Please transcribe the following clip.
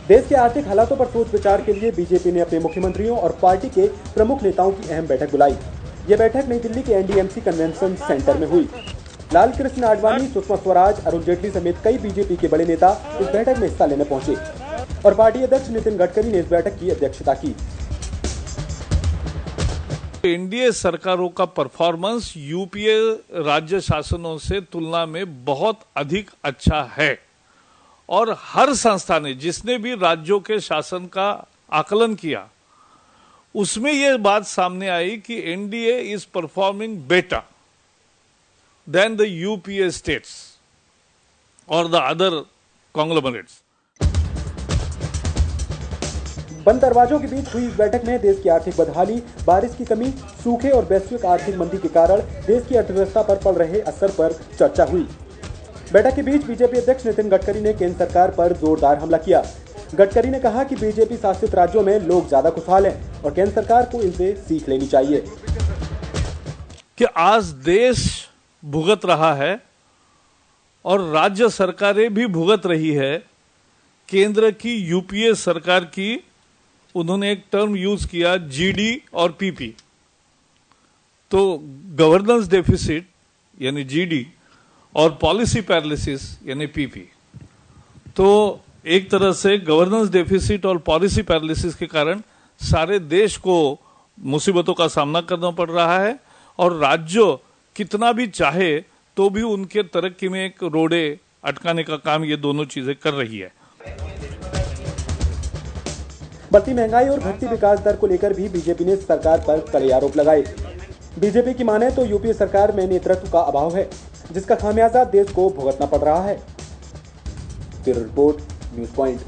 देश के आर्थिक हालातों पर सोच विचार के लिए बीजेपी ने अपने मुख्यमंत्रियों और पार्टी के प्रमुख नेताओं की अहम बैठक बुलाई। ये बैठक नई दिल्ली के एनडीएमसी कन्वेंशन सेंटर में हुई। लाल कृष्ण आडवाणी, सुषमा स्वराज, अरुण जेटली समेत कई बीजेपी के बड़े नेता इस बैठक में हिस्सा लेने पहुंचे और पार्टी अध्यक्ष नितिन गडकरी ने इस बैठक की अध्यक्षता की। एनडीए सरकारों का परफॉर्मेंस यूपीए राज्य शासनों से तुलना में बहुत अधिक अच्छा है और हर संस्था ने जिसने भी राज्यों के शासन का आकलन किया उसमें यह बात सामने आई कि NDA is performing better than the UPA states और द अदर कॉन्ग्लोमरेट्स। बंद दरवाजों के बीच हुई इस बैठक में देश की आर्थिक बदहाली, बारिश की कमी, सूखे और वैश्विक आर्थिक मंदी के कारण देश की अर्थव्यवस्था पर पड़ रहे असर पर चर्चा हुई। बैठक के बीच बीजेपी अध्यक्ष नितिन गडकरी ने केंद्र सरकार पर जोरदार हमला किया। गडकरी ने कहा कि बीजेपी शासित राज्यों में लोग ज्यादा खुशहाल हैं और केंद्र सरकार को इनसे सीख लेनी चाहिए। कि आज देश भुगत रहा है और राज्य सरकारें भी भुगत रही है केंद्र की यूपीए सरकार की। उन्होंने एक टर्म यूज किया जीडी और पीपी, तो गवर्नेंस डेफिसिट यानी जीडी और पॉलिसी पैरालिसिस यानी पीपी। तो एक तरह से गवर्नेंस डेफिसिट और पॉलिसी पैरालिसिस के कारण सारे देश को मुसीबतों का सामना करना पड़ रहा है और राज्य कितना भी चाहे तो भी उनके तरक्की में एक रोड़े अटकाने का काम ये दोनों चीजें कर रही है। बढ़ती महंगाई और घटती विकास दर को लेकर भी बीजेपी ने सरकार पर कड़े आरोप लगाए। बीजेपी की माने तो यूपीए सरकार में नेतृत्व का अभाव है, जिसका खामियाजा देश को भुगतना पड़ रहा है। Bureau report, news point.